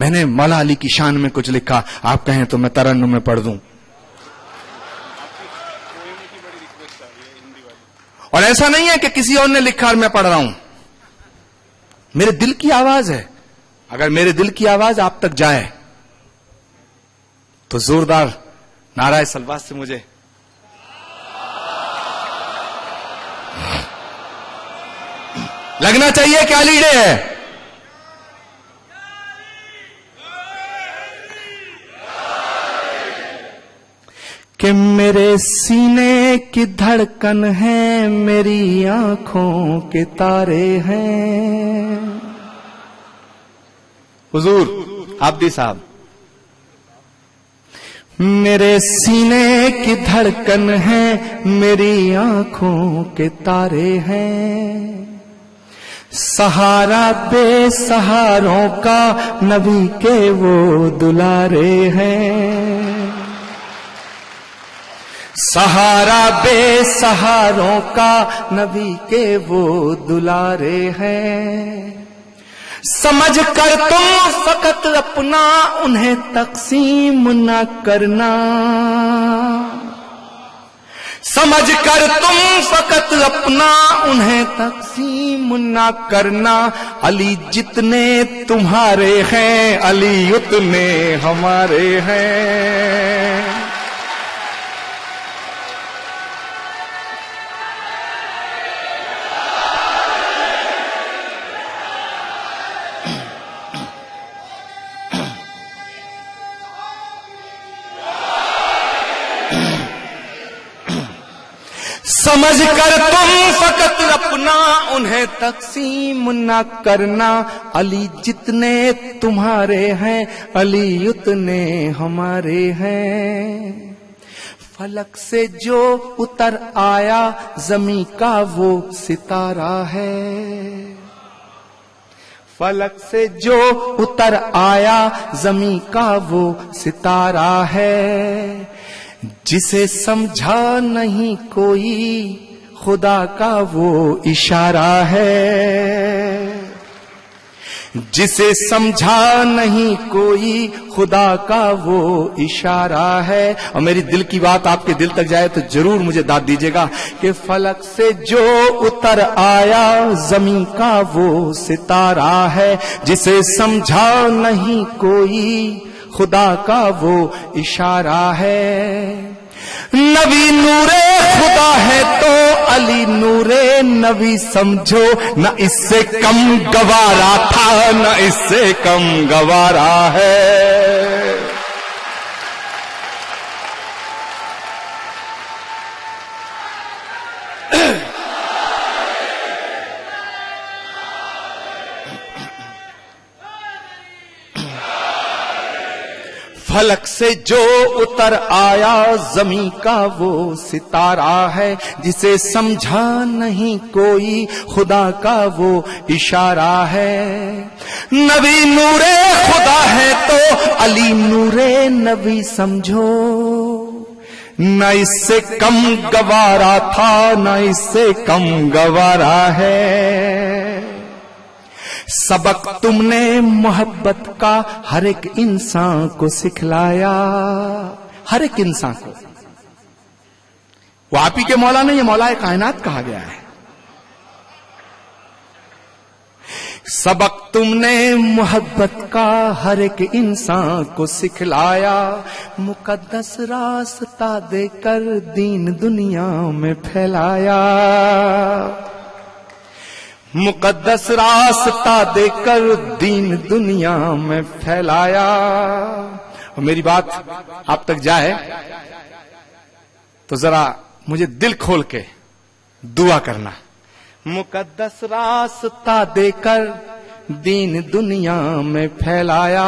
मैंने मौला अली की शान में कुछ लिखा, आप कहें तो मैं तरन्नुम में पढ़ दूं। और ऐसा नहीं है कि किसी और ने लिखा और मैं पढ़ रहा हूं, मेरे दिल की आवाज है। अगर मेरे दिल की आवाज आप तक जाए तो जोरदार नाराए सलवात से मुझे लगना चाहिए क्या लीडे है। कि मेरे सीने की धड़कन है, मेरी आंखों के तारे हैं। हुजूर आब्दी साहब, मेरे सीने की धड़कन है, मेरी आंखों के तारे हैं। सहारा बेसहारों का नबी के वो दुलारे हैं। सहारा बेसहारों का नबी के वो दुलारे हैं। समझ कर तुम फकत अपना उन्हें तकसीम न करना। समझ कर तुम फकत अपना उन्हें तकसीम न करना। अली जितने तुम्हारे हैं, अली उतने हमारे हैं। समझ कर तुम फकत अपना उन्हें तकसीम न करना। अली जितने तुम्हारे हैं, अली उतने हमारे हैं। फलक से जो उतर आया ज़मीं का वो सितारा है। फलक से जो उतर आया ज़मीं का वो सितारा है। जिसे समझा नहीं कोई खुदा का वो इशारा है। जिसे समझा नहीं कोई खुदा का वो इशारा है। और मेरी दिल की बात आपके दिल तक जाए तो जरूर मुझे दाद दीजिएगा कि फलक से जो उतर आया ज़मीं का वो सितारा है। जिसे समझा नहीं कोई खुदा का वो इशारा है। नबी नूरे खुदा है तो अली नूरे नबी समझो। न इससे कम गवारा था, न इससे कम गवारा है। फलक से जो उतर आया ज़मीं का वो सितारा है। जिसे समझा नहीं कोई खुदा का वो इशारा है। नबी नूरे खुदा है तो अली नूरे नबी समझो। न इससे कम गवारा था, न इससे कम गवारा है। सबक तुमने मोहब्बत का हर एक इंसान को सिखलाया। हर एक इंसान को। वो आप ही के मौला नहीं, ये मौला कायनात कहा गया है। सबक तुमने मोहब्बत का हर एक इंसान को सिखलाया। मुकद्दस रास्ता देकर दीन दुनिया में फैलाया। मुकद्दस रास्ता देकर दीन दुनिया में फैलाया। और मेरी बात आप तक जाए तो जरा मुझे दिल खोल के दुआ करना। मुकद्दस रास्ता देकर दीन दुनिया में फैलाया।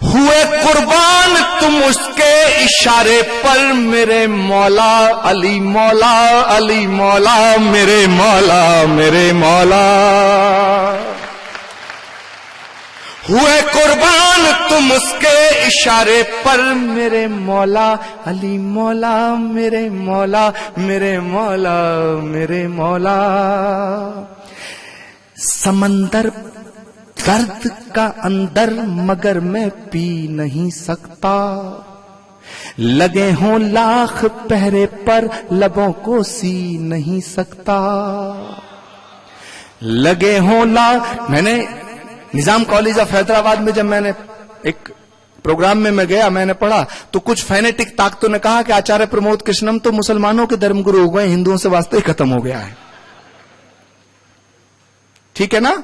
हुए कुर्बान तुम उसके इशारे पर मेरे मौला अली मौला, अली मौला मेरे मौला, मेरे मौला। हुए कुर्बान तुम उसके इशारे पर मेरे मौला अली मौला, मेरे मौला, मेरे मौला, मेरे मौला। समंदर दर्द का अंदर मगर मैं पी नहीं सकता। लगे हों लाख पहरे पर लबों को सी नहीं सकता। लगे हों लाख। मैंने निजाम कॉलेज ऑफ हैदराबाद में जब मैंने एक प्रोग्राम में मैं गया, मैंने पढ़ा तो कुछ फैनेटिक ताकतों ने कहा कि आचार्य प्रमोद कृष्णम तो मुसलमानों के धर्मगुरु हो गए, हिंदुओं से वास्ते ही खत्म हो गया है। ठीक है ना,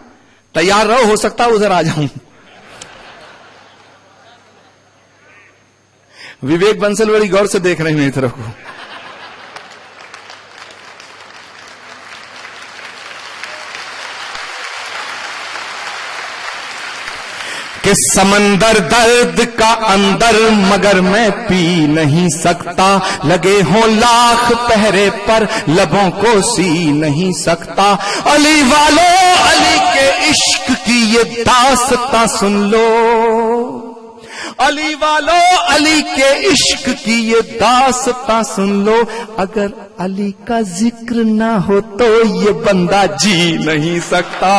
तैयार रहो, हो सकता है उधर आ जाऊं। विवेक बंसल बड़ी गौर से देख रहे हैं मेरी तरफ को। कि समंदर दर्द का अंदर मगर मैं पी नहीं सकता। लगे हों लाख पहरे पर लबों को सी नहीं सकता। अली वालों अली के इश्क की ये दास्तां सुन लो। अली वालों अली के इश्क की ये दास्तां सुन लो। अगर अली का जिक्र ना हो तो ये बंदा जी नहीं सकता।